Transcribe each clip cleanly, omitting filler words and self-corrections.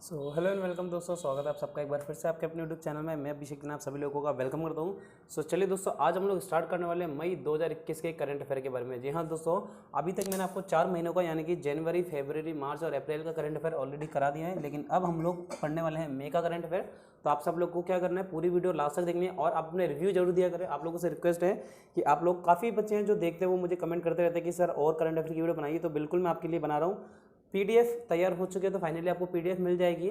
Hello and welcome दोस्तों, स्वागत है आप सबका एक बार फिर से आपके अपने यूट्यूब चैनल में। मैं अभिषेक आप सभी लोगों का वेलकम करता हूं। चलिए दोस्तों, आज हम लोग स्टार्ट करने वाले हैं मई 2021 के करंट अफेयर के बारे में। जी हाँ दोस्तों, अभी तक मैंने आपको 4 महीनों का यानी कि जनवरी, फरवरी, मार्च और अप्रैल का करंट अफेयर ऑलरेडी करा दिया है, लेकिन अब हम लोग पढ़ने वाले हैं मई का करंट अफेयर। तो आप सब लोग को क्या करना है, पूरी वीडियो लास्ट तक देखनी है और अपने रिव्यू जरूर दिया करें। आप लोगों से रिक्वेस्ट है कि आप लोग काफ़ी बच्चे हैं जो देखते हैं, वो मुझे कमेंट करते रहते हैं कि सर और करंट अफेयर की वीडियो बनाइए, तो बिल्कुल मैं आपके लिए बना रहा हूँ। पीडीएफ तैयार हो चुके हैं, तो फाइनली आपको पीडीएफ मिल जाएगी।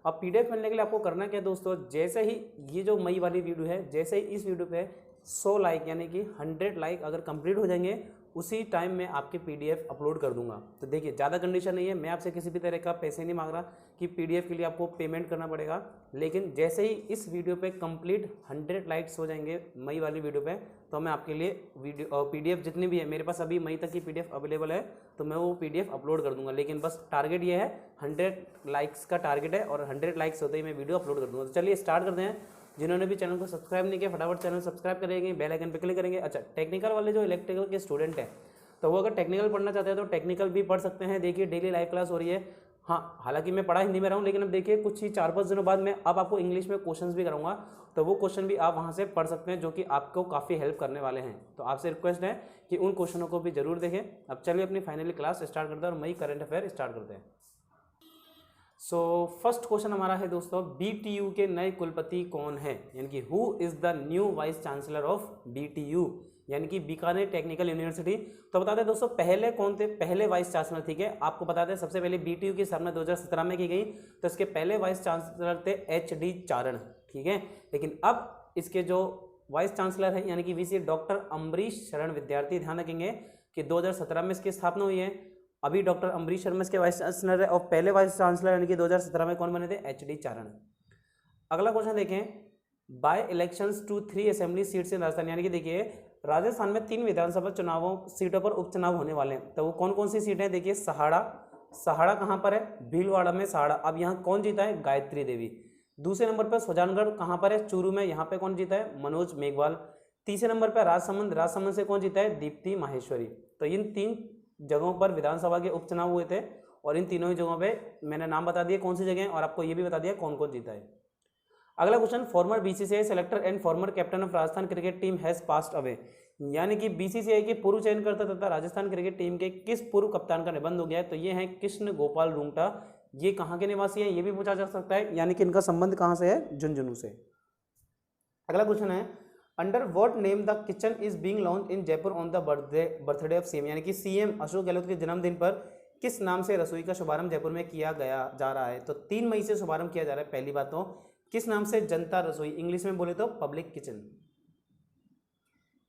अब पीडीएफ मिलने के लिए आपको करना क्या है दोस्तों, जैसे ही ये जो मई वाली वीडियो है, जैसे ही इस वीडियो पे 100 लाइक यानी कि 100 लाइक अगर कंप्लीट हो जाएंगे, उसी टाइम मैं आपके पीडीएफ अपलोड कर दूंगा। तो देखिए, ज़्यादा कंडीशन नहीं है, मैं आपसे किसी भी तरह का पैसे नहीं मांग रहा कि पीडीएफ के लिए आपको पेमेंट करना पड़ेगा। लेकिन जैसे ही इस वीडियो पे कंप्लीट 100 लाइक्स हो जाएंगे मई वाली वीडियो पे, तो मैं आपके लिए वीडियो पीडीएफ जितनी भी है, मेरे पास अभी मई तक की पीडीएफ अवेलेबल है, तो मैं वो पीडीएफ अपलोड कर दूंगा। लेकिन बस टारगेट ये है, 100 लाइक्स का टारगेट है और 100 लाइक्स होते ही मैं वीडियो अपलोड कर दूंगा। तो चलिए स्टार्ट करते हैं। जिन्होंने भी चैनल को सब्सक्राइब नहीं किया, फटाफट चैनल सब्सक्राइब करेंगे, बेल आइकन पे क्लिक करेंगे। अच्छा, टेक्निकल वाले जो इलेक्ट्रिकल के स्टूडेंट हैं, तो वो अगर टेक्निकल पढ़ना चाहते हैं तो टेक्निकल भी पढ़ सकते हैं। देखिए, डेली लाइव क्लास हो रही है। हाँ, हालांकि मैं पढ़ा हिंदी में रहा हूँ, लेकिन अब देखिए कुछ ही 4-5 दिनों बाद मैं अब आपको इंग्लिश में क्वेश्चंस भी कराऊंगा, तो वो क्वेश्चन भी आप वहाँ से पढ़ सकते हैं, जो कि आपको काफ़ी हेल्प करने वाले हैं। तो आपसे रिक्वेस्ट है कि उन क्वेश्चनों को भी जरूर देखें। अब चलिए अपनी फाइनली क्लास स्टार्ट करते हैं और मई करंट अफेयर स्टार्ट करते हैं। फर्स्ट क्वेश्चन हमारा है दोस्तों, बीटीयू के नए कुलपति कौन है, यानी कि who is the new vice chancellor of BTU, यानी कि बीकानेर टेक्निकल यूनिवर्सिटी। तो बता दें दोस्तों, पहले कौन थे, पहले वाइस चांसलर, ठीक है, आपको बता दें सबसे पहले बीटीयू की स्थापना 2017 में की गई, तो इसके पहले वाइस चांसलर थे एचडी चारण, ठीक है। लेकिन अब इसके जो वाइस चांसलर है यानी कि वीसी डॉक्टर अम्बरीश शरण विद्यार्थी, ध्यान रखेंगे कि 2017 में इसकी स्थापना हुई है। अभी डॉक्टर अम्बरीश शर्मा इसके वाइस चांसलर है और पहले वाइस चांसलर यानी कि 2017 में कौन बने थे, एचडी चारण। अगला क्वेश्चन देखें, by elections to 3 assembly seats in Rajasthan, यानी कि देखिए राजस्थान में 3 विधानसभा चुनावों सीटों पर उपचुनाव होने वाले हैं। तो वो कौन कौन सी सीटें हैं, देखिए सहाड़ा कहाँ पर है, भीलवाड़ा में सहाड़ा। अब यहाँ कौन जीता है, गायत्री देवी। दूसरे नंबर पर सुजानगढ़ कहाँ पर है, चूरू में, यहाँ पे कौन जीता है, मनोज मेघवाल। तीसरे नंबर पर राजसमंद से कौन जीता है, दीप्ति माहेश्वरी। तो इन 3 जगहों पर विधानसभा के उपचुनाव हुए थे और इन तीनों ही जगहों पे मैंने नाम बता दिए कौन सी जगह और आपको ये भी बता दिया कौन कौन जीता है। अगला question, farmer BCCI selector and former captain of Rajasthan cricket team has passed away, यानी कि बीसीसीआई के पूर्व चयनकर्ता तथा राजस्थान क्रिकेट टीम के किस पूर्व कप्तान का निबंध हो गया है, तो ये है कृष्ण गोपाल रूंगटा। ये कहाँ के निवासी हैं, ये भी पूछा जा सकता है, यानी कि इनका संबंध कहाँ से है, झुंझुनू से। अगला क्वेश्चन है, under what name the kitchen is being launch in Jaipur on the birthday of CM, यानी कि सीएम अशोक गहलोत के जन्मदिन पर किस नाम से रसोई का शुभारंभ जयपुर में किया जा रहा है। तो 3 मई से शुभारंभ किया जा रहा है। पहली बात तो किस नाम से, जनता रसोई, इंग्लिश में बोले तो पब्लिक किचन।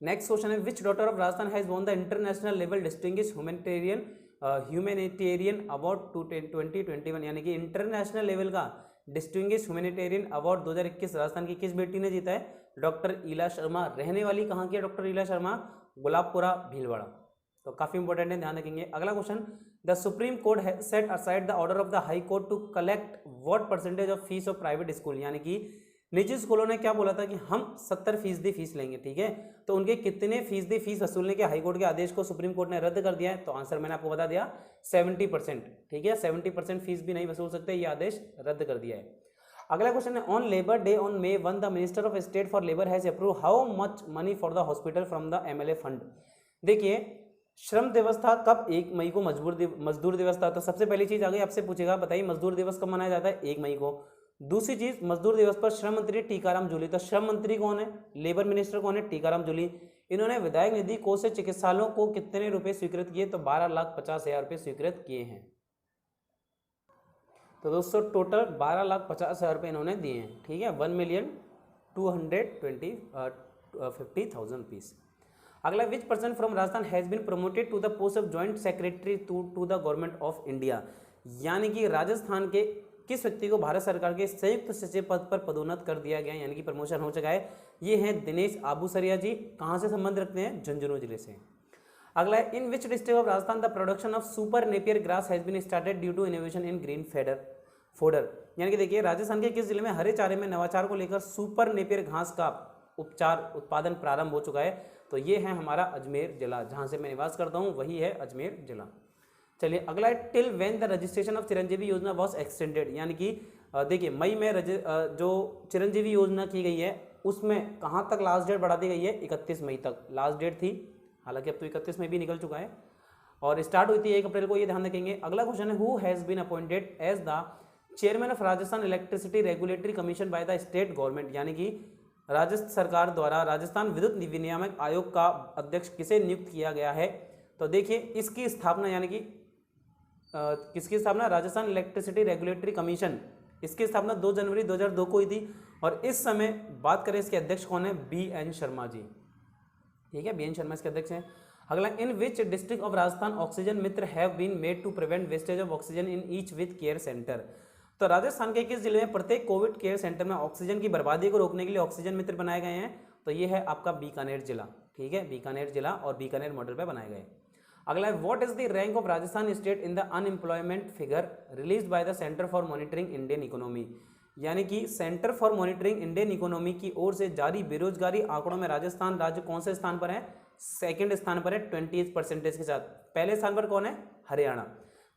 नेक्स्ट क्वेश्चन है, which daughter of Rajasthan has won the international level distinguished humanitarian award 2021, यानी कि इंटरनेशनल लेवल का डिस्टिंग्विश्ड ह्यूमैनिटेरियन अवार्ड 2021 राजस्थान की किस बेटी ने जीता है, डॉक्टर ईला शर्मा। रहने वाली कहाँ की है डॉक्टर ईला शर्मा, गुलाबपुरा भीलवाड़ा। तो काफी इंपॉर्टेंट है, ध्यान रखेंगे। अगला question, the supreme court set aside the order of the high court to collect what percentage of fees of private school, यानी कि निजी स्कूलों ने क्या बोला था कि हम 70% फीस लेंगे, ठीक है। तो उनके कितने फीसदी फीस वसूलने के हाईकोर्ट के आदेश को सुप्रीम कोर्ट ने रद्द कर दिया है, तो आंसर मैंने आपको बता दिया 70%, ठीक है। 70% फीस भी नहीं वसूल सकते, ये आदेश रद्द कर दिया है। अगला क्वेश्चन है, on labour day on May 1 the minister of state for labour has approve how much money for the hospital from the MLA fund. देखिए, श्रम दिवस था कब, 1 मई को मजदूर दिवस था। तो सबसे पहली चीज आगे आपसे पूछेगा, बताइए मजदूर दिवस कब मनाया जाता है, 1 मई को। दूसरी चीज, मजदूर दिवस पर श्रम मंत्री टीकाराम जूली, तो श्रम मंत्री कौन है, लेबर मिनिस्टर कौन है, टीकाराम जूली। इन्होंने विधायक निधि कोष से चिकित्सालयों को कितने रुपए स्वीकृत किए, तो 12,50,000 रुपए स्वीकृत किए हैं। तो दोस्तों टोटल 12,50,000 रुपये इन्होंने दिए हैं, ठीक है, 1,250,000 रुपीस। अगला, which person from Rajasthan has been promoted to the post of joint secretary to the government of India, यानी कि राजस्थान के किस व्यक्ति को भारत सरकार के संयुक्त सचिव पद पर पदोन्नत कर दिया गया, यानी कि प्रमोशन हो चुका है। ये हैं दिनेश आबूसरिया जी, कहाँ से संबंध रखते हैं, झुंझुनू जिले से। अगला है, in which district of Rajasthan the production of super napier grass has been started due to innovation in green fodder, यानी कि देखिए राजस्थान के किस जिले में हरे चारे में नवाचार को लेकर सुपर नेपियर घास का उत्पादन प्रारंभ हो चुका है, तो ये है हमारा अजमेर जिला, जहाँ से मैं निवास करता हूँ वही है अजमेर जिला। चलिए अगला है till when the registration of Chiranjeevi योजना वॉज एक्सटेंडेड, यानी कि देखिए मई में जो चिरंजीवी योजना की गई है उसमें कहाँ तक लास्ट डेट बढ़ा दी गई है, 31 मई तक लास्ट डेट थी, हालांकि अब तो 31 मई भी निकल चुका है और स्टार्ट हुई थी 1 अप्रैल को, ये ध्यान रखेंगे। अगला क्वेश्चन है who has been appointed as the chairman of Rajasthan electricity regulatory commission by the state government, यानी कि राजस्थान सरकार द्वारा राजस्थान विद्युत विनियामक आयोग का अध्यक्ष किसे नियुक्त किया गया है। तो देखिए इसकी स्थापना यानी कि किसकी स्थापना, राजस्थान इलेक्ट्रिसिटी रेगुलेटरी कमीशन, इसकी स्थापना 2 जनवरी 2002 को हुई थी और इस समय बात करें इसके अध्यक्ष कौन है, BN शर्मा जी, ठीक है, BN शर्मा इसके अध्यक्ष हैं। अगला in which district of Rajasthan oxygen mitra have been made to prevent wastage of oxygen in each covid care centre, तो राजस्थान के किस जिले में प्रत्येक कोविड केयर सेंटर में ऑक्सीजन की बर्बादी को रोकने के लिए ऑक्सीजन मित्र बनाए गए हैं, तो ये है आपका बीकानेर जिला, ठीक है, बीकानेर जिला और बीकानेर मॉडल पे बनाए गए। अगला है what is the rank of Rajasthan state in the unemployment figure released by the centre for monitoring Indian economy, यानी कि centre for monitoring Indian economy की ओर से जारी बेरोजगारी आंकड़ों में राजस्थान राज्य कौन से स्थान पर है, सेकंड स्थान पर है 28% के साथ। पहले स्थान पर कौन है, हरियाणा।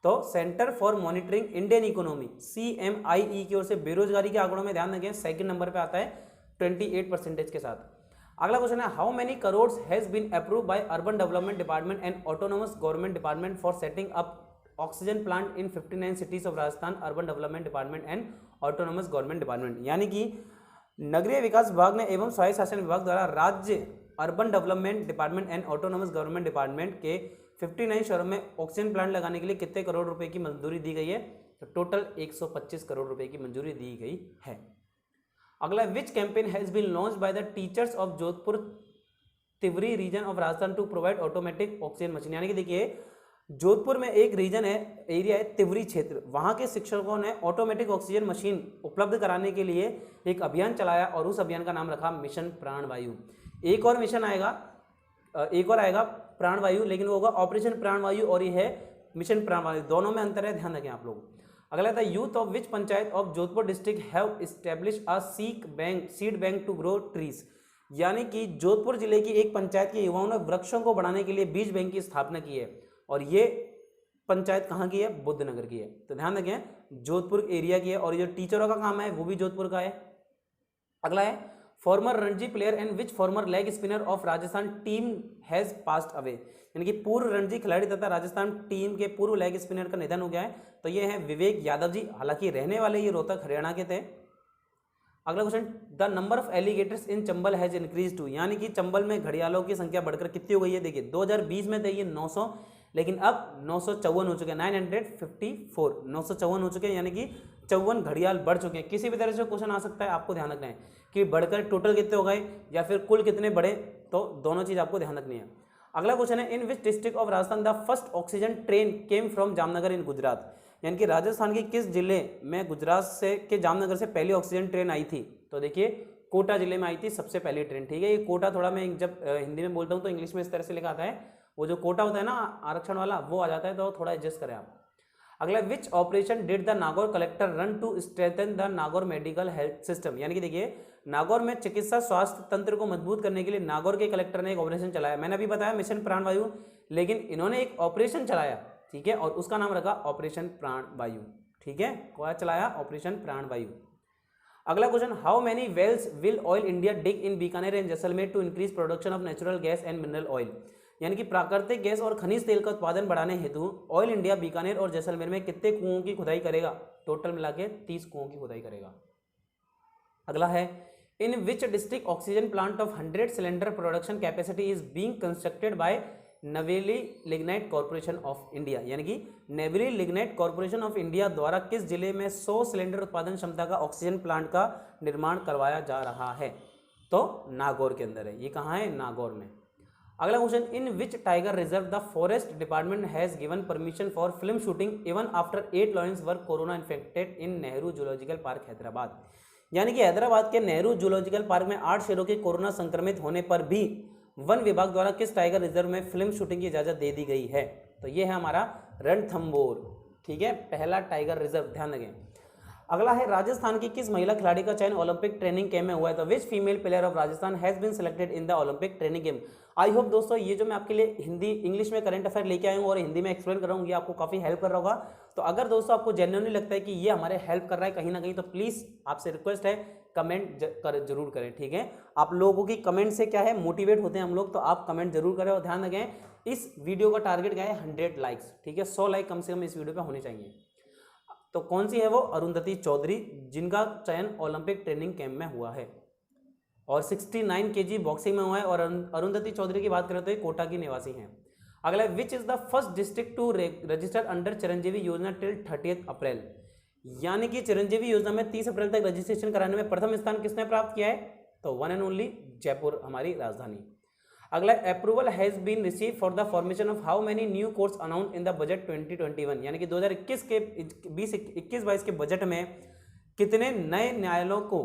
तो centre for monitoring Indian economy CMIE की ओर से बेरोजगारी के आंकड़ों में ध्यान रखें सेकंड नंबर पे आता है 28% के साथ। अगला क्वेश्चन है how many crore has been approve by urban development department and autonomous government department for setting up oxygen plant in 59 cities of Rajasthan urban development department and autonomous government department, यानी कि नगरीय विकास विभाग ने एवं स्वायत्त शासन विभाग द्वारा राज्य urban development department and autonomous government department के 59 शहरों में ऑक्सीजन प्लांट लगाने के लिए कितने करोड़ रुपए की मंजूरी दी गई है, तो टोटल 125 करोड़ रुपए की मंजूरी दी गई है। अगला which campaign has been launch by the teachers of Jodhpur Tiwari region of Rajasthan to provide automatic oxygen machine, यानी कि देखिए जोधपुर में एक रीजन है, एरिया है तिवरी क्षेत्र, वहां के शिक्षकों ने ऑटोमेटिक ऑक्सीजन मशीन उपलब्ध कराने के लिए एक अभियान चलाया और उस अभियान का नाम रखा मिशन प्राणवायु। एक और मिशन आएगा, एक और आएगा प्राणवायु, लेकिन वो होगा ऑपरेशन प्राणवायु और ये है मिशन प्राणवायु, दोनों में अंतर है, ध्यान रखें आप लोग। अगला था youth of which panchayat of Jodhpur district have establish a seed bank to grow trees, यानी कि जोधपुर जिले की एक पंचायत के युवाओं ने वृक्षों को बढ़ाने के लिए बीज बैंक की स्थापना की है और ये पंचायत कहाँ की है, बुद्धनगर की है। तो ध्यान रखें जोधपुर एरिया की है और ये टीचरों का काम है वो भी जोधपुर का है। अगला है farmer Ranji player and which farmer leg spinner of Rajasthan team has passed away, यानी कि पूर्व रणजी खिलाड़ी तथा राजस्थान टीम के पूर्व लेग स्पिनर का निधन हो गया है, तो ये है विवेक यादव जी, हालांकि रहने वाले ये रोहतक हरियाणा के थे। अगला question the number of alligators in Chambal has increase to, यानी कि चंबल में घड़ियालों की संख्या बढ़कर कितनी हो गई है, देखिए 2020 में थे ये 900, लेकिन अब 954 हो चुके हैं, 954 954 हो चुके हैं, यानी कि 54 घड़ियाल बढ़ चुके हैं। किसी भी तरह से क्वेश्चन आ सकता है, आपको ध्यान रखना है कि बढ़कर टोटल कितने हो गए या फिर कुल कितने बढ़े, तो दोनों चीज आपको ध्यान रखनी है। अगला क्वेश्चन है in which district of Rajasthan the first oxygen train came from Jamnagar in Gujarat, यानी कि राजस्थान के किस जिले में गुजरात से के जामनगर से पहली ऑक्सीजन ट्रेन आई थी, तो देखिए कोटा जिले में आई थी सबसे पहली ट्रेन, ठीक है। ये कोटा थोड़ा मैं जब हिंदी में बोलता हूँ तो इंग्लिश में इस तरह से लिखा आता है, वो जो कोटा होता है ना आरक्षण वाला वो आ जाता है, तो थोड़ा एडजस्ट करें आप। अगला which operation did the Nagaur collector run to strengthen the Nagaur medical health system, यानी कि देखिए नागौर में चिकित्सा स्वास्थ्य तंत्र को मजबूत करने के लिए नागौर के कलेक्टर ने एक ऑपरेशन चलाया। मैंने अभी बताया मिशन प्राणवायु, लेकिन इन्होंने एक ऑपरेशन चलाया, ठीक है, और उसका नाम रखा ऑपरेशन प्राणवायु, ठीक है, क्या चलाया, ऑपरेशन प्राणवायु। अगला question how many wells will oil India dig in Bikaner and Jaisalmer to increase production of natural gas and mineral oil, यानी कि प्राकृतिक गैस और खनिज तेल का उत्पादन बढ़ाने हेतु ऑयल इंडिया बीकानेर और जैसलमेर में कितने कुओं की खुदाई करेगा, टोटल मिला के 30 कुओं की खुदाई करेगा। अगला है in which district oxygen plant of 100 cylinder production capacity is being constructed by Neyveli lignite corporation of India, यानी कि Neyveli lignite corporation of India द्वारा किस जिले में 100 सिलेंडर उत्पादन क्षमता का ऑक्सीजन प्लांट का निर्माण करवाया जा रहा है, तो नागौर के अंदर है। ये कहाँ है, नागौर में। अगला question in which tiger reserve the forest department has given permission for film shooting even after 8 Lions were corona infected in Nehru zoological park Hyderabad, यानी कि हैदराबाद के नेहरू जूलॉजिकल पार्क में 8 शेरों के कोरोना संक्रमित होने पर भी वन विभाग द्वारा किस टाइगर रिजर्व में फिल्म शूटिंग की इजाजत दे दी गई है, तो ये है हमारा रणथंबोर, ठीक है, पहला टाइगर रिजर्व, ध्यान रखें। अगला है राजस्थान की किस महिला खिलाड़ी का चयन ओलंपिक ट्रेनिंग कैंप में हुआ है? तो which female player of Rajasthan has been selected in the Olympic training camp. I hope दोस्तों ये जो मैं आपके लिए हिंदी इंग्लिश में करंट अफेयर लेके आया हूँ और हिंदी में एक्सप्लेन कर रहा हूँ, ये आपको काफी हेल्प कर रहा होगा। तो अगर दोस्तों आपको जेन्युइनली लगता है कि ये हमारे हेल्प कर रहा है कहीं ना कहीं, तो प्लीज आपसे रिक्वेस्ट है कमेंट जरूर करें, ठीक है। आप लोगों की कमेंट से क्या है मोटिवेट होते हैं हम लोग, तो आप कमेंट जरूर करें। और ध्यान रखें इस वीडियो का टारगेट क्या है? 100 लाइक्स, ठीक है। 100 लाइक कम से कम इस वीडियो पे होने चाहिए। तो कौन सी है वो? अरुंधति चौधरी, जिनका चयन ओलंपिक ट्रेनिंग कैंप में हुआ है और 69 kg बॉक्सिंग में हुआ है। और अरुंधति चौधरी की बात करें तो ये कोटा की निवासी हैं। अगला, which is the first district to register under Chiranjeevi Yojana till 30 अप्रैल। यानी कि चिरंजीवी योजना में 30 अप्रैल तक रजिस्ट्रेशन कराने में प्रथम स्थान किसने प्राप्त किया है? तो वन एंड ओनली जयपुर, हमारी राजधानी। अगला, approval has been receive for the formation of how many new course announce in the budget 2021। यानी कि 2021 के 21-22 के बजट में कितने नए न्यायालयों को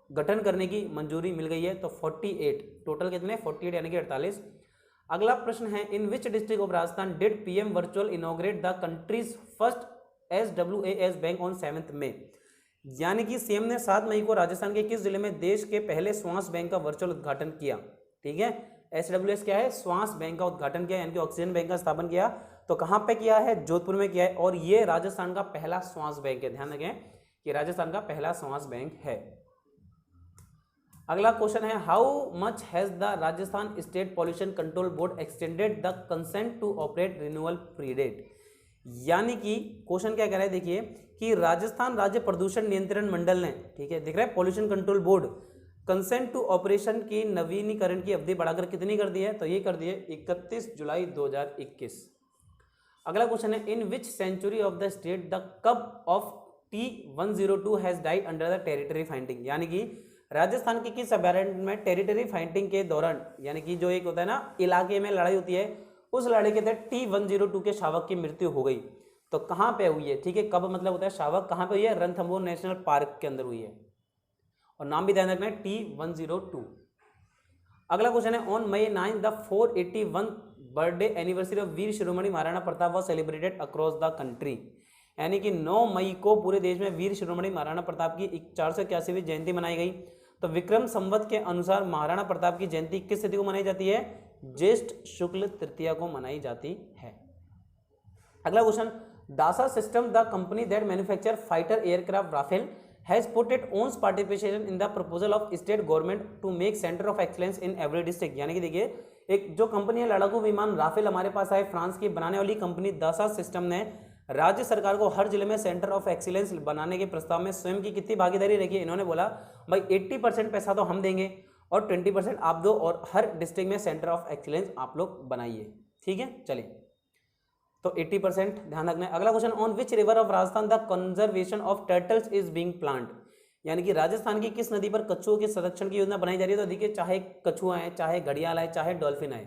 गठन करने की मंजूरी मिल गई है? तो 48, टोटल कितने? 48 यानी कि 48। अगला प्रश्न है, in which district of Rajasthan did PM virtual inaugurate the country's first SWAS bank on 7 May. यानी कि सीएम ने 7 मई को राजस्थान के किस जिले में देश के पहले श्वास बैंक का वर्चुअल उद्घाटन किया? ठीक है, SWS क्या है? श्वास बैंक का उद्घाटन किया, यानी कि ऑक्सीजन बैंक का स्थापन किया। तो कहां पे किया है? जोधपुर में किया है। और ये राजस्थान का पहला श्वास बैंक है, ध्यान रखें कि राजस्थान का पहला श्वास बैंक है। अगला क्वेश्चन है, how much has the Rajasthan state pollution control board extended the consent to operate renewal period. यानी कि क्वेश्चन क्या कह रहा है, देखिए कि राजस्थान राज्य प्रदूषण नियंत्रण मंडल ने, ठीक है, दिख रहा है, pollution control board consent to operation की नवीनीकरण की अवधि बढ़ाकर कितनी कर दी है? तो ये कर दी है 31 जुलाई 2021। अगला क्वेश्चन है, in which century of the state the cub of T102 has died under the territory finding. यानी कि राजस्थान की किस अभयारण्य में टेरिटरी फाइंडिंग के दौरान, यानी कि जो एक होता है ना इलाके में लड़ाई होती है, उस लड़ाई के तहत T102 के शावक की मृत्यु हो गई। तो कहां पे हुई है? ठीक है, कब मतलब होता है शावक, कहां पे हुई है? रणथंभौर नेशनल पार्क के अंदर हुई है, और नाम भी ध्यान रखना है T102। अगला क्वेश्चन है, on May 9 the 481 birthday anniversary of Veer Shiromani Maharana Pratap was celebrated across the country. यानी कि 9 मई को पूरे देश में वीर शिरोमणि महाराणा प्रताप की 481वीं जयंती मनाई गई। तो विक्रम संवत के अनुसार महाराणा प्रताप की जयंती किस तिथि को मनाई जाती है? ज्येष्ठ शुक्ल तृतीया को मनाई जाती है। अगला question, Dassault system the company that manufacture fighter aircraft Rafale has put it owns participation in the proposal of state government to make centre of excellence in every district. यानी कि देखिए, एक जो कंपनी है लड़ाकू विमान राफेल हमारे पास है फ्रांस की बनाने वाली कंपनी दासा सिस्टम ने राज्य सरकार को हर जिले में सेंटर ऑफ एक्सीलेंस बनाने के प्रस्ताव में स्वयं की कितनी भागीदारी रखी है? इन्होंने बोला भाई 80% पैसा तो हम देंगे और 20% आप दो, और हर डिस्ट्रिक्ट में सेंटर ऑफ एक्सीलेंस आप लोग बनाइए। ठीक है, चलिए, तो 80% ध्यान रखना है। अगला question, on which river of Rajasthan the conservation of turtles is being planned. यानी कि राजस्थान की किस नदी पर कछुओं के संरक्षण की योजना बनाई जा रही है? तो देखिए, चाहे कछुआ है, चाहे घड़ियाल है, चाहे डॉल्फिन है,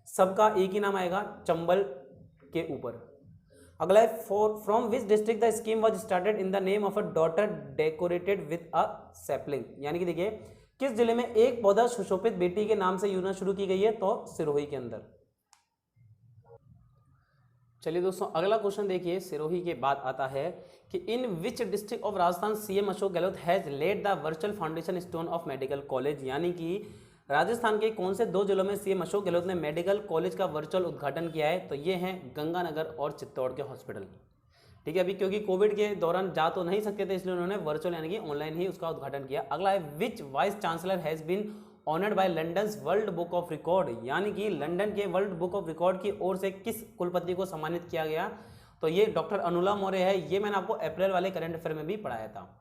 सबका एक ही नाम आएगा, चंबल के ऊपर। अगला है, from which district the scheme was started in the name of a daughter decorated with a sapling. यानी कि देखिए, किस जिले में एक पौधा सुशोभित बेटी के नाम से योजना शुरू की गई है? तो सिरोही के अंदर। चलिए दोस्तों, अगला क्वेश्चन देखिए, सिरोही के बाद आता है कि in which district of Rajasthan CM Ashok Gehlot has laid the virtual foundation stone of medical college. यानी कि राजस्थान के कौन से 2 जिलों में सीएम अशोक गहलोत ने मेडिकल कॉलेज का वर्चुअल उद्घाटन किया है? तो ये हैं गंगानगर और चित्तौड़ के हॉस्पिटल। ठीक है, अभी क्योंकि कोविड के दौरान जा तो नहीं सकते थे, इसलिए उन्होंने वर्चुअल यानी कि ऑनलाइन ही उसका उद्घाटन किया। अगला है, which vice chancellor has been honoured by London's world book of record. यानी कि लंदन के वर्ल्ड बुक ऑफ रिकॉर्ड की ओर से किस कुलपति को सम्मानित किया गया? तो ये डॉक्टर अनुला मौर्य है। ये मैंने आपको अप्रैल वाले करंट अफेयर में भी पढ़ाया था।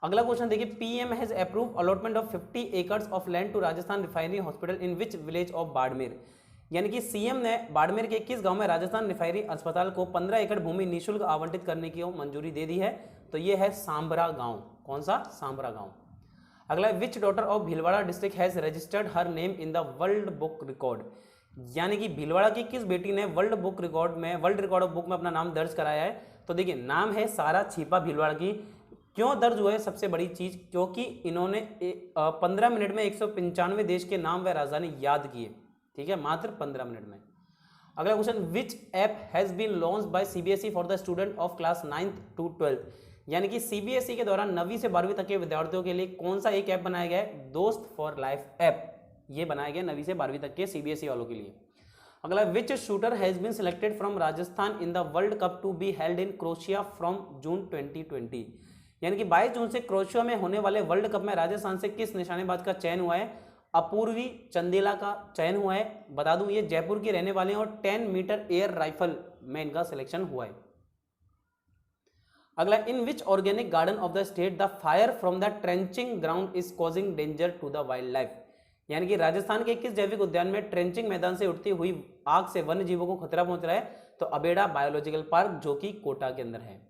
अगला क्वेश्चन देखिए, PM has approve allotment of 50 acres of land to Rajasthan refinery hospital in which village of Barmer. यानी कि सीएम ने बाड़मेर के किस गांव में राजस्थान रिफाइनरी अस्पताल को 15 एकड़ भूमि निःशुल्क आवंटित करने की मंजूरी दे दी है? तो ये है सांभरा गांव। कौन सा? सांभरा गांव। अगला, which daughter of Bhilwara district has registered her name in the world book record. यानी कि भीलवाड़ा की किस बेटी ने वर्ल्ड रिकॉर्ड ऑफ बुक में अपना नाम दर्ज कराया है? तो देखिए, नाम है सारा छिपा भीलवाड़ा की। क्यों दर्ज हुआ है? सबसे बड़ी चीज, क्योंकि इन्होंने 15 मिनट में 195 देश के नाम व राजधानी याद किए। ठीक है, मात्र 15 मिनट में। अगला question, which app has been launched by CBSE for the student of class 9th to 12th। यानी कि सीबीएसई के द्वारा 9वीं से 12वीं तक के विद्यार्थियों के लिए कौन सा एक ऐप बनाया गया है? दोस्त फॉर लाइफ ऐप, ये बनाया गया 9वीं से 12वीं तक के सीबीएसई वालों के लिए। अगला, which shooter has been selected from Rajasthan in the world cup to be held in Croatia from June 2020, यानी कि 22 जून से क्रोएशिया में होने वाले वर्ल्ड कप में राजस्थान से किस निशानेबाज का चयन हुआ है? अपूर्वी चंदेला का चयन हुआ है। बता दूं ये जयपुर की रहने वाले हैं और 10 मीटर एयर राइफल में इनका सिलेक्शन हुआ है। अगला, in which organic garden of the state the fire from the trenching ground is causing danger to the wild life, यानी कि राजस्थान के किस जैविक उद्यान में ट्रेंचिंग मैदान से उठती हुई आग से वन्य जीवों को खतरा पहुंच रहा है? तो अबेड़ा बायोलॉजिकल पार्क, जो कि कोटा के अंदर है।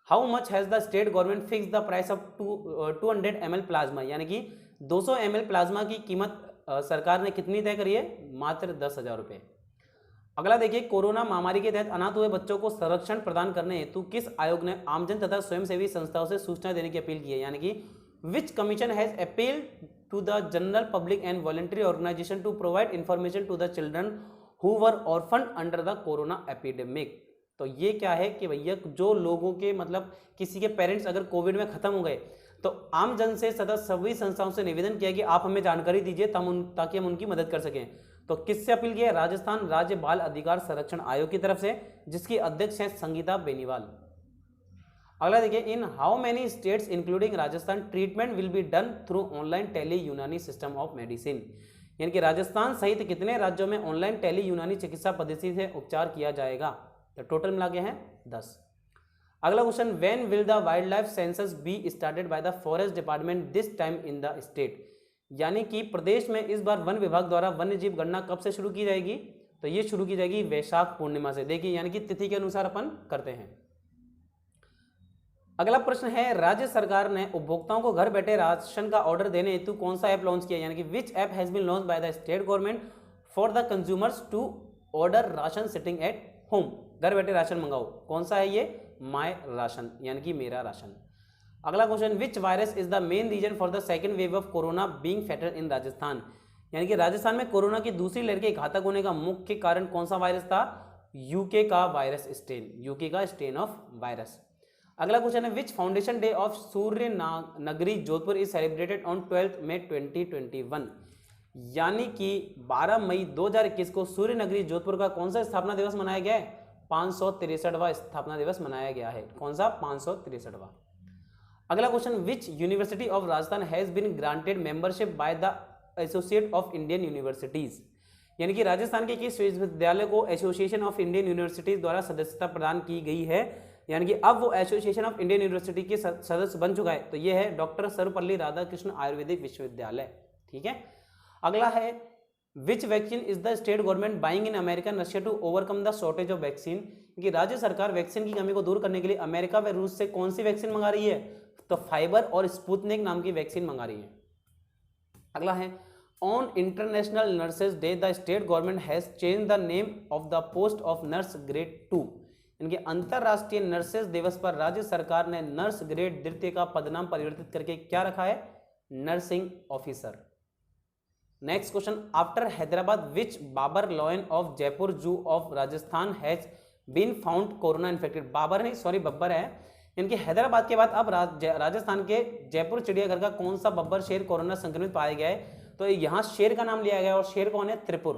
How much has the state government fix the price of 200 ml plasma, यानी कि 200 ml प्लाज्मा की कीमत सरकार ने कितनी तय करी है? मात्र 10,000 रुपये। अगला देखिए, कोरोना महामारी के तहत अनाथ हुए बच्चों को संरक्षण प्रदान करने हेतु किस आयोग ने आमजन तथा स्वयंसेवी संस्थाओं से सूचना देने की अपील की है? यानी कि which commission has appeal to the general public and voluntary organisation to provide information to the children who were orphan under the corona epidemic. तो ये क्या है कि भैया जो लोगों के मतलब किसी के पेरेंट्स अगर कोविड में खत्म हो गए तो आम जन से सदा सभी संस्थाओं से निवेदन किया कि आप हमें जानकारी दीजिए ताकि हम उनकी मदद कर सकें। तो किससे अपील की है? राजस्थान राज्य बाल अधिकार संरक्षण आयोग की तरफ से, जिसकी अध्यक्ष है संगीता बेनीवाल। अगला देखिए, in how many states including Rajasthan treatment will be done through online tele Unani system of medicine, यानी कि राजस्थान सहित कितने राज्यों में ऑनलाइन टेली यूनानी चिकित्सा पद्धति से उपचार किया जाएगा? तो टोटल मिला के हैं 10। अगला question, when will the wild life census be started by the forest department this time in the state, यानी कि प्रदेश में इस बार वन विभाग द्वारा वन्य जीव गणना कब से शुरू की जाएगी? तो ये शुरू की जाएगी वैशाख पूर्णिमा से। देखिए यानी कि तिथि के अनुसार अपन करते हैं। अगला प्रश्न है, राज्य सरकार ने उपभोक्ताओं को घर बैठे राशन का ऑर्डर देने हेतु कौन सा ऐप लॉन्च किया? यानी कि which app has been launch by the state government for the consumers to order ration sitting at home, घर बैठे राशन मंगाओ। कौन सा है ये? माय राशन, यानी कि मेरा राशन। अगला question, which virus is the main reason for the second wave of corona being fatal in Rajasthan, यानी कि राजस्थान में कोरोना की दूसरी लहर के घातक होने का मुख्य कारण कौन सा वायरस था? यूके का वायरस स्ट्रेन, यूके का स्ट्रेन ऑफ वायरस। अगला क्वेश्चन है, विच फाउंडेशन डे ऑफ सूर्य नगरी जोधपुर इज सेलिब्रेटेड ऑन 12 मई 2021, यानी कि 12 मई 2021 को सूर्य नगरी जोधपुर का कौन सा स्थापना दिवस मनाया गया है? 563वां स्थापना दिवस मनाया गया है। कौन सा? 563वां। अगला question, which university of Rajasthan has been granted membership by the associate of Indian universities, यानी कि राजस्थान के किस विश्वविद्यालय को एसोसिएशन ऑफ इंडियन यूनिवर्सिटीज द्वारा सदस्यता प्रदान की गई है? यानी कि अब वो एसोसिएशन ऑफ इंडियन यूनिवर्सिटी के सदस्य बन चुका है। तो ये है डॉक्टर सर्वपल्ली राधाकृष्ण आयुर्वेदिक विश्वविद्यालय। ठीक है। अगला है, which vaccine is the state government buying in America and Russia to overcome the shortage of vaccine, कि राज्य सरकार वैक्सीन की कमी को दूर करने के लिए अमेरिका व रूस से कौन सी वैक्सीन मंगा रही है? तो फाइबर और स्पुतनिक नाम की वैक्सीन मंगा रही है। अगला है, on international nurses day the state government has change the name of the post of nurse grade 2, इनके अंतरराष्ट्रीय नर्सेज दिवस पर राज्य सरकार ने नर्स ग्रेड द्वितीय का पदनाम परिवर्तित करके क्या रखा है? Nursing officer. Next question, after Hyderabad which Babar lion of Jaipur zoo of Rajasthan has been found corona infected, Babar नहीं सॉरी बब्बर है, इनके हैदराबाद के बाद अब राजस्थान के जयपुर चिड़ियाघर का कौन सा बब्बर शेर कोरोना संक्रमित पाया गया है? तो यहां शेर का नाम लिया गया और शेर कौन है? त्रिपुर,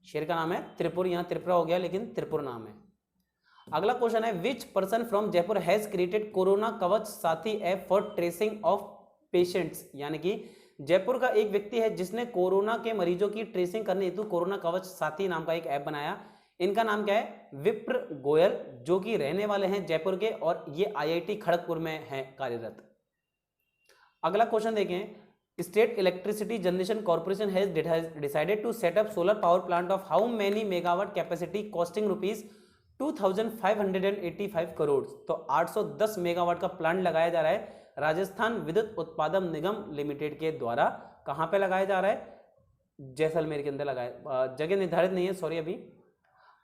शेर का नाम है त्रिपुर, यहां त्रिपुरा हो गया लेकिन त्रिपुर नाम है। अगला क्वेश्चन है, which person from Jaipur has created corona कवच साथी app for tracing of patients, यानी कि जयपुर का एक व्यक्ति है जिसने कोरोना के मरीजों की ट्रेसिंग करने हेतु कोरोना कवच साथी नाम का एक ऐप बनाया। इनका नाम क्या है? विप्र गोयल, जो कि रहने वाले हैं जयपुर के और ये IIT खड़गपुर में है कार्यरत। अगला क्वेश्चन देखें, state electricity generation corporation has decided to set up solar power plant of how many megawatt capacity costing ₹2585 crore, तो 810 मेगावाट का प्लांट लगाया जा रहा है राजस्थान विद्युत उत्पादन निगम लिमिटेड के द्वारा। कहां पे लगाया जा रहा है? जैसलमेर के अंदर लगाया, जगह निर्धारित नहीं है सॉरी अभी।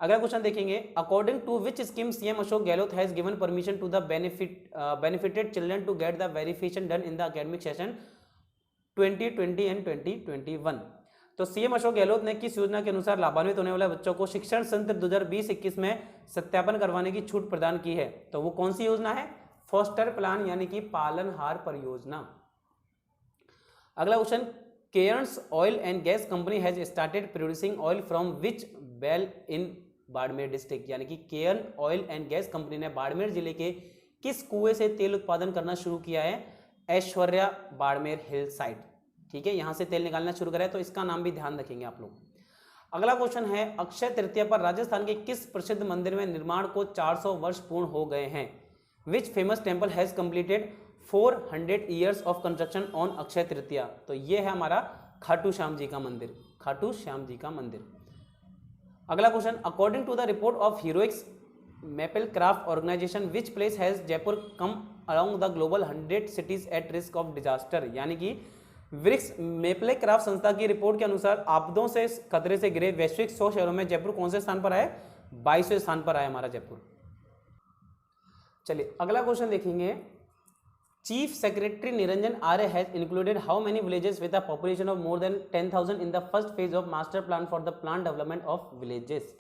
अगला क्वेश्चन देखेंगे, according to which scheme CM Ashok Gehlot has given permission to the benefited children to get the verification done in the academic session 2020 and 2021, तो सीएम अशोक गहलोत ने किस योजना के अनुसार लाभान्वित होने वाले बच्चों को शिक्षण सत्र 2020-21 में सत्यापन करवाने की छूट प्रदान की है? तो वो कौन सी योजना है? फोस्टर प्लान यानी कि पालनहार परियोजना। अगला question, Cairns oil and gas company has started producing oil from which well in Barmer district, यानी कि Cairn oil and gas company ने बाड़मेर जिले के किस कुएं से तेल उत्पादन करना शुरू किया है? ऐश्वर्या बाड़मेर हिल साइट, ठीक है, यहां से तेल निकालना शुरू करा है, तो इसका नाम भी ध्यान रखेंगे आप लोग। अगला क्वेश्चन है, अक्षय तृतीया पर राजस्थान के किस प्रसिद्ध मंदिर में निर्माण को 400 वर्ष पूर्ण हो गए हैं? Which famous temple has completed 400 years of construction on Akshaya Tritiya? तो ये है हमारा खाटू श्याम जी का मंदिर, खाटू श्याम जी का मंदिर। अगला question, according to the report of heroics maple craft organization which place has Jaipur come along the global 100 cities at risk of disaster, यानी कि ब्रिक्स मेपले क्राफ्ट संस्था की रिपोर्ट के अनुसार आपदों से खतरे से घिरे वैश्विक 100 शहरों में जयपुर कौन से स्थान पर आए? 22वें स्थान पर आया हमारा जयपुर। चलिए अगला क्वेश्चन देखेंगे, chief secretary Niranjan Arya has included how many villages with a population of more than 10,000 in the first phase of master plan for the plan development of villages,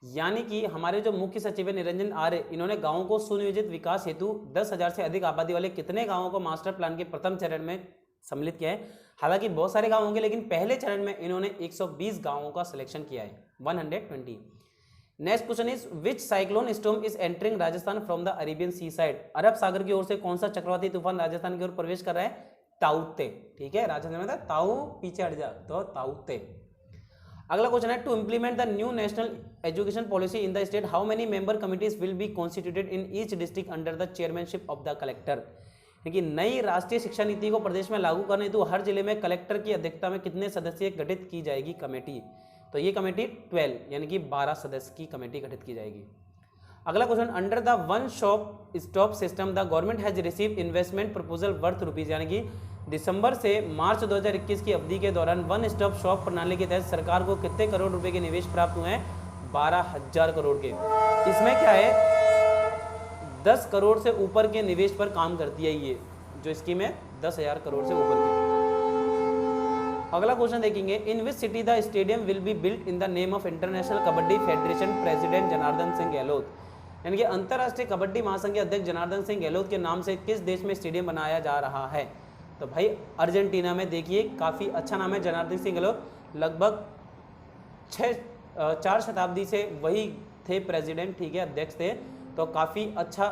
यानी कि हमारे जो मुख्य सचिव है निरंजन आर्य, इन्होंने गांवों को सुनियोजित विकास हेतु 10,000 से अधिक आबादी वाले कितने गांवों को मास्टर प्लान के प्रथम चरण में सम्मिलित किया है? हालांकि बहुत सारे गांव होंगे, लेकिन पहले चरण में इन्होंने 120 गांवों का सिलेक्शन किया है, 120। Next question is, which cyclone storm is entering Rajasthan from the Arabian sea side? अरब सागर की ओर से कौन सा चक्रवाती तूफान राजस्थान की ओर प्रवेश कर रहा है? ताउते, ठीक है, राजस्थान में ताऊ पीछे हट जा, तो ताउते। अगला क्वेश्चन है, to implement the new national education policy in the state how many member committees will be constituted in each district under the chairmanship of the collector? क्योंकि नई राष्ट्रीय शिक्षा नीति को प्रदेश में लागू करने हेतु हर जिले में कलेक्टर की अध्यक्षता में कितने सदस्य गठित की जाएगी कमेटी? तो ये कमेटी 12 यानी कि 12 सदस्य की कमेटी गठित की जाएगी। अगला question, under the one shop stop system the government has receive investment proposal worth rupees, यानी कि दिसंबर से मार्च 2021 की अवधि के दौरान वन स्टॉप शॉप प्रणाली के तहत सरकार को कितने करोड़ रुपए के निवेश प्राप्त हुए हैं? 12,000 करोड़ के। इसमें क्या है, 10 करोड़ से ऊपर के निवेश पर काम करती है ये जो स्कीम है, 10,000 करोड़ से ऊपर के। अगला क्वेश्चन देखेंगे, in which city the stadium will be built in the name of international kabaddi federation president Janardan Singh Gahlot, यानी कि अंतर्राष्ट्रीय कबड्डी महासंघ के अध्यक्ष जनार्दन सिंह गहलोत के नाम से किस देश में स्टेडियम बनाया जा रहा है? तो भाई अर्जेंटीना में। देखिए काफ़ी अच्छा नाम है जनार्दन सिंह गहलोत, लगभग 4 शताब्दी से वही थे प्रेसिडेंट, ठीक है, अध्यक्ष थे, तो काफ़ी अच्छा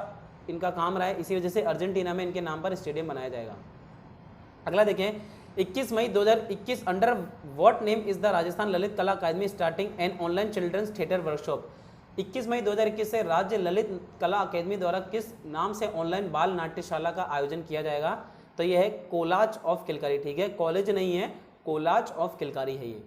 इनका काम रहा है, इसी वजह से अर्जेंटीना में इनके नाम पर स्टेडियम बनाया जाएगा। अगला देखें, 21 मई 2021 under what name is the Rajasthan Lalit Kala Akademi starting an online children's theatre workshop? 21 मई 2021 से राज्य ललित कला अकादमी द्वारा किस नाम से ऑनलाइन बाल नाट्यशाला का आयोजन किया जाएगा? तो यह है कोलाज ऑफ किलकारी, ठीक है, कॉलेज नहीं है, कोलाज ऑफ किलकारी है ये।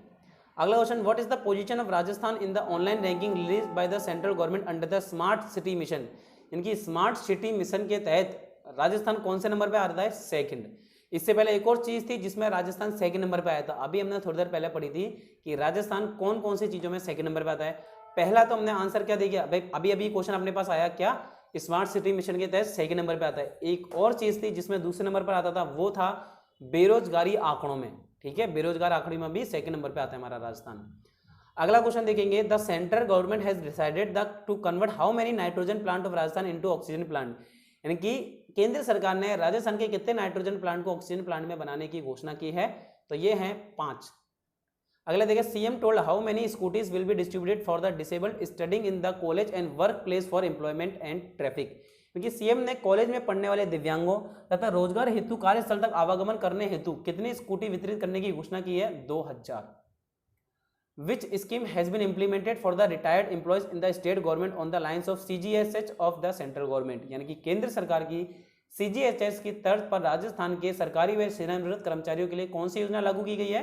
अगला question, what is the position of Rajasthan in the online ranking release by the central government under the smart city mission? इनकी स्मार्ट सिटी मिशन के तहत राजस्थान कौन से नंबर पे आ रहा है? सेकंड। इससे पहले एक और चीज थी जिसमें राजस्थान सेकंड नंबर पे आया था, अभी हमने थोड़ी देर पहले पढ़ी थी कि राजस्थान कौन कौन सी चीजों में सेकंड नंबर पे आता है। पहला तो हमने आंसर क्या देखिए, अभी अभी क्वेश्चन अपने पास आया क्या, स्मार्ट सिटी मिशन के तहत सेकंड नंबर पे आता है। एक और चीज थी जिसमें दूसरे नंबर पर आता था, वो था बेरोजगारी आंकड़ों में, ठीक है, बेरोजगार आंकड़े में भी सेकंड नंबर पे आता है हमारा राजस्थान। अगला क्वेश्चन देखेंगे, the central government has decided the two convert how many nitrogen plant of Rajasthan into oxygen plant, यानी कि केंद्र सरकार ने राजस्थान के कितने नाइट्रोजन प्लांट को ऑक्सीजन प्लांट में बनाने की घोषणा की है? तो ये हैं 5। अगला देखिए, CM told how many scooties will be distributed for the disabled studying in the college and work place for employment and traffic, क्योंकि सीएम ने कॉलेज में पढ़ने वाले दिव्यांगों तथा रोजगार हेतु कार्यस्थल तक आवागमन करने हेतु कितनी स्कूटी वितरित करने की घोषणा की है? 2000। Which scheme has been implemented for the retired employees in the state government on the lines of CGHS of the central government, यानी कि केंद्र सरकार की CGHS की तर्ज पर राजस्थान के सरकारी व सेवानिवृत्त कर्मचारियों के लिए कौन सी योजना लागू की गई है?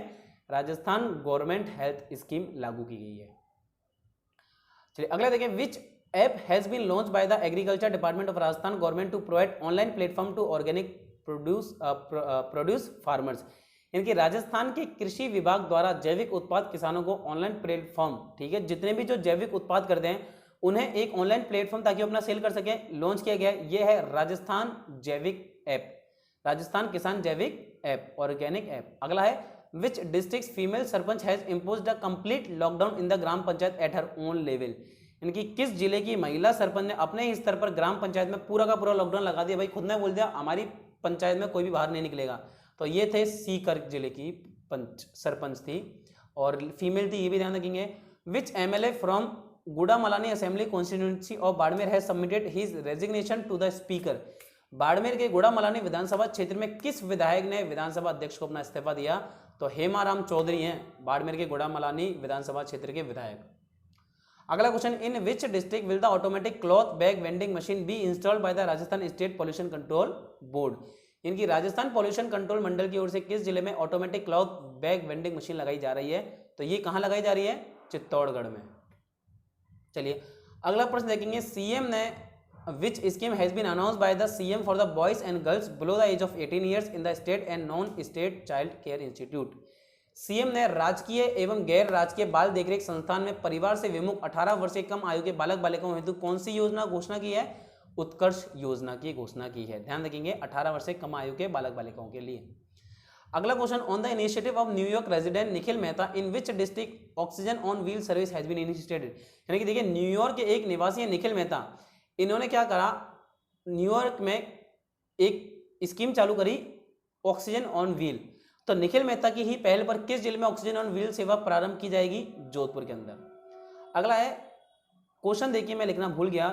राजस्थान गवर्नमेंट हेल्थ स्कीम लागू की गई है। चलिए अगला देखें, which app has been launch by the agriculture department of Rajasthan government to provide online platform to organic produce farmers, इनकी राजस्थान के कृषि विभाग द्वारा जैविक उत्पाद किसानों को ऑनलाइन प्लेटफॉर्म, ठीक है, जितने भी जो जैविक उत्पाद करते हैं उन्हें एक ऑनलाइन प्लेटफॉर्म ताकि वो अपना सेल कर सकें, लॉन्च किया गया है। ये है राजस्थान जैविक ऐप, राजस्थान किसान जैविक ऐप, ऑर्गेनिक ऐप। अगला है, which district female sarpanch has imposed a complete lockdown in the gram panchayat at her own level, इनकी किस जिले की महिला सरपंच ने अपने ही स्तर पर ग्राम पंचायत में पूरा का पूरा लॉकडाउन लगा दिया, भाई खुद ने बोल दिया हमारी पंचायत में कोई भी बाहर नहीं निकलेगा। तो ये थे सीकर जिले की सरपंच थी और फीमेल थी, ये भी ध्यान रखेंगे। Which MLA from Gudamalani assembly constituency of Barmer has submitted his resignation to the speaker. Barmer के गुड़ामलानी विधानसभा क्षेत्र में किस विधायक ने विधानसभा अध्यक्ष को अपना इस्तीफा दिया? तो हेमाराम चौधरी हैं बाड़मेर के गुड़ामलानी विधानसभा क्षेत्र के विधायक। अगला question, in which district will the automatic cloth bag vending machine be installed by the Rajasthan state pollution control board? इनकी राजस्थान पॉल्यूशन कंट्रोल मंडल की ओर से किस जिले में automatic cloth bag vending machine लगाई जा रही है? तो ये कहां लगाई जा रही है? चित्तौड़गढ़ में। चलिए अगला प्रश्न देखेंगे, सीएम ने which scheme has been announced by the CM for the boys and girls below the age of 18 years in the state and non state child care institute? CM ने राजकीय एवं गैर राजकीय बाल देखरेख संस्थान में परिवार से विमुख 18 वर्ष से कम आयु के बालक बालिकाओं हेतु कौन सी योजना घोषणा की है? उत्कर्ष योजना की घोषणा की है। ध्यान रखेंगे 18 वर्ष से कम आयु के बालक बालिकाओं के लिए। अगला question, on the initiative of New York resident Nikhil Mehta in which district oxygen on wheel service has been initiated? यानी कि देखिए न्यूयॉर्क के एक निवासी है निखिल मेहता, इन्होंने क्या करा, न्यूयॉर्क में एक स्कीम चालू करी ऑक्सीजन ऑन व्हील। तो निखिल मेहता की ही पहल पर किस जिले में ऑक्सीजन ऑन व्हील सेवा प्रारंभ की जाएगी? जोधपुर के अंदर। अगला है क्वेश्चन, देखिए मैं लिखना भूल गया,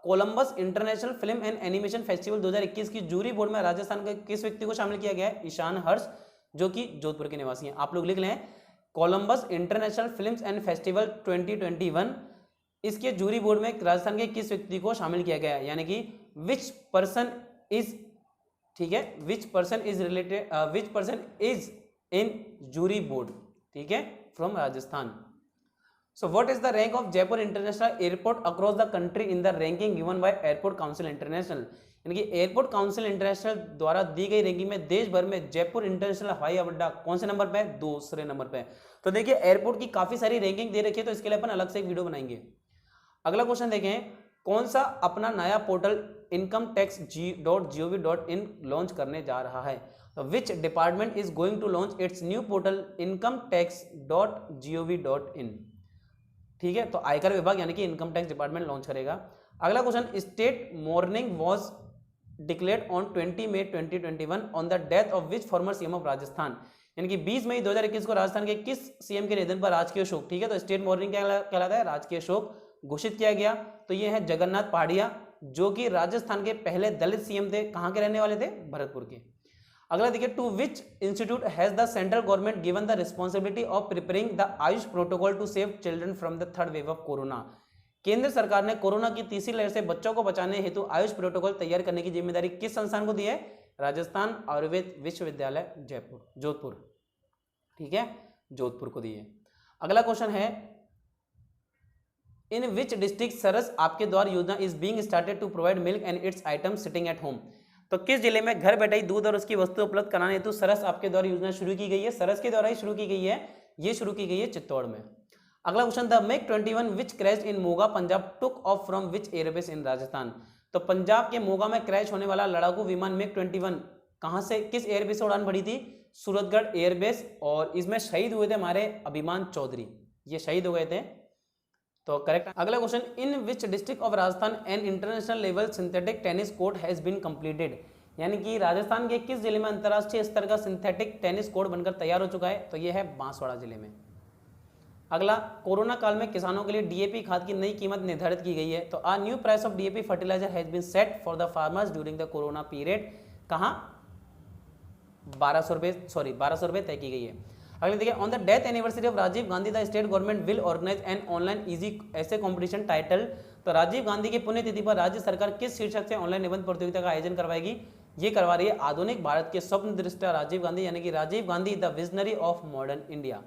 Columbus international film and animation festival 2021 की जूरी बोर्ड में राजस्थान के किस व्यक्ति को शामिल किया गया है? ईशान हर्ष, जो कि जोधपुर के निवासी हैं। आप लोग लिख लें Columbus international films and festival 2021, इसके जूरी बोर्ड में राजस्थान के किस व्यक्ति को शामिल किया गया है? यानी कि विच पर्सन इज, ठीक है, which person is related, which person is in jury board, ठीक है, from Rajasthan. So what is the rank of Jaipur international airport across the country in the ranking given by airport council international? यानी कि airport council international द्वारा दी गई ranking में देश भर में जयपुर इंटरनेशनल हवाई अड्डा कौन से नंबर पे है? दूसरे नंबर पे। तो देखिए एयरपोर्ट की काफी सारी रैंकिंग दे रखी है, तो इसके लिए अपन अलग से एक वीडियो बनाएंगे। अगला क्वेश्चन देखें, कौन सा अपना नया पोर्टल incometax.gov.in लॉन्च करने जा रहा है? तो which department is going to launch its new portal incometax.gov.in? ठीक है, तो आयकर विभाग यानी कि इनकम टैक्स डिपार्टमेंट लॉन्च करेगा। अगला question, state mourning was declared on 20 May 2021 on the death of which former CM of Rajasthan? यानी कि 20 मई 2021 को राजस्थान के किस सीएम के निधन पर राजकीय शोक, ठीक है, तो स्टेट मॉर्निंग क्या कहलाता है? राजकीय शोक घोषित किया गया। तो ये है जगन्नाथ पहाड़िया, जो कि राजस्थान के पहले दलित सीएम थे। कहां के रहने वाले थे? भरतपुर के। अगला देखिए, to which institute has the central government given the responsibility of preparing the AYUSH protocol to save children from the third wave of corona? केंद्र सरकार ने कोरोना की तीसरी लहर से बच्चों को बचाने हेतु आयुष प्रोटोकॉल तैयार करने की जिम्मेदारी किस संस्थान को दी है? राजस्थान आयुर्वेद विश्वविद्यालय जोधपुर, ठीक है, जोधपुर को दी है। अगला क्वेश्चन है, इन विच डिस्ट्रिक्ट सरस आपके द्वार योजना is being started to provide milk and its items sitting at home? तो किस जिले में घर बैठे ही दूध और उसकी वस्तु उपलब्ध कराने हेतु सरस आपके द्वार योजना शुरू की गई है? सरस के द्वारा ही शुरू की गई है, ये शुरू की गई है चित्तौड़ में। अगला question, the MiG 21 which crash in Moga Punjab took off from which airbase in Rajasthan? तो पंजाब के मोगा में क्रैश होने वाला लड़ाकू विमान मिग 21 कहां से, किस एयरबेस से उड़ान भरी थी? सूरतगढ़ एयरबेस, और इसमें शहीद हुए थे हमारे अभिमान चौधरी, ये शहीद हो गए थे, तो करेक्ट। अगला question, in which district of Rajasthan an international level synthetic tennis court has been completed? यानी कि राजस्थान के किस जिले में अंतरराष्ट्रीय स्तर का सिंथेटिक टेनिस कोर्ट बनकर तैयार हो चुका है? तो यह है बांसवाड़ा जिले में। अगला, कोरोना काल में किसानों के लिए डीएपी खाद की नई कीमत निर्धारित की गई है। तो a new price of DAP fertiliser has been set for the farmers during the corona period. कहाँ? 1200 रुपये तय की गई है। अगले देखिए, on the death anniversary of Rajiv Gandhi the state government will organise an online easy essay competition title. तो राजीव गांधी की पुण्यतिथि पर राज्य सरकार किस शीर्षक से ऑनलाइन निबंध प्रतियोगिता का आयोजन करवाएगी? ये करवा रही है आधुनिक भारत के स्वप्न दृष्टा राजीव गांधी, यानी कि Rajiv Gandhi the visionary of modern India.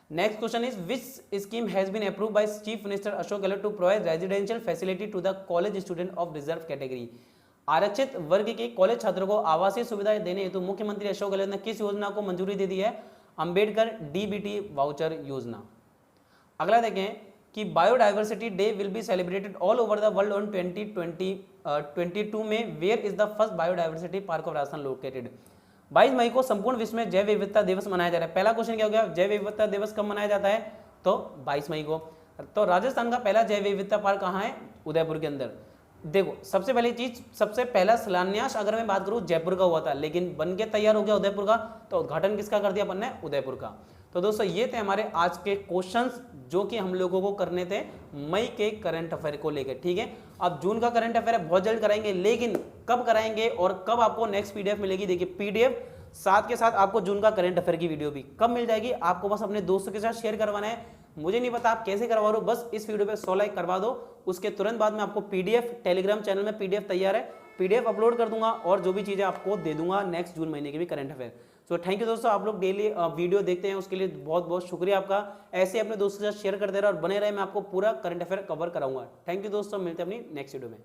Next question is, which scheme has been approved by chief minister Ashok Gehlot to provide residential facility to the college student of reserve category? आरक्षित वर्ग के कॉलेज छात्रों को आवासीय सुविधाएं देने हेतु मुख्यमंत्री अशोक गहलोत ने किस योजना को मंजूरी दे दी है? अंबेडकर डीबीटी वाउचर योजना। अगला देखें कि biodiversity day will be celebrated all over the world on 2022 में where is the first biodiversity park of Rajasthan located? 22 मई को संपूर्ण विश्व में जैव विविधता दिवस मनाया जा रहा है। पहला क्वेश्चन क्या हो गया, जैव विविधता दिवस कब मनाया जाता है? तो 22 मई को। तो राजस्थान का पहला जैव विविधता पार्क कहाँ है? उदयपुर के अंदर। देखो सबसे पहली चीज, सबसे पहला शिलान्यास अगर मैं बात करूं जयपुर का हुआ था, लेकिन बन के तैयार हो गया उदयपुर का, तो उद्घाटन किसका कर दिया अपन ने? उदयपुर का। तो दोस्तों ये थे हमारे आज के क्वेश्चंस जो कि हम लोगों को करने थे मई के करंट अफेयर को लेकर, ठीक है। अब जून का करंट अफेयर बहुत जल्द कराएंगे, लेकिन कब कराएंगे और कब आपको नेक्स्ट पीडीएफ मिलेगी? देखिए पीडीएफ साथ के साथ आपको जून का करंट अफेयर की वीडियो भी कब मिल जाएगी? आपको बस अपने दोस्तों के साथ शेयर करवाना है। मुझे नहीं पता आप कैसे करवा रहे हो, बस इस वीडियो पे 100 लाइक करवा दो। उसके तुरंत बाद में आपको पीडीएफ टेलीग्राम चैनल में पीडीएफ तैयार है, पीडीएफ अपलोड कर दूंगा और जो भी चीजें आपको दे दूंगा नेक्स्ट जून महीने के भी current affair. So thank you दोस्तों, आप लोग डेली वीडियो देखते हैं उसके लिए बहुत बहुत शुक्रिया आपका। ऐसे अपने दोस्तों के साथ शेयर करते रहे और बने रहे, मैं आपको पूरा करंट अफेयर कवर कराऊंगा। थैंक यू दोस्तों, मिलते हैं अपनी नेक्स्ट वीडियो में।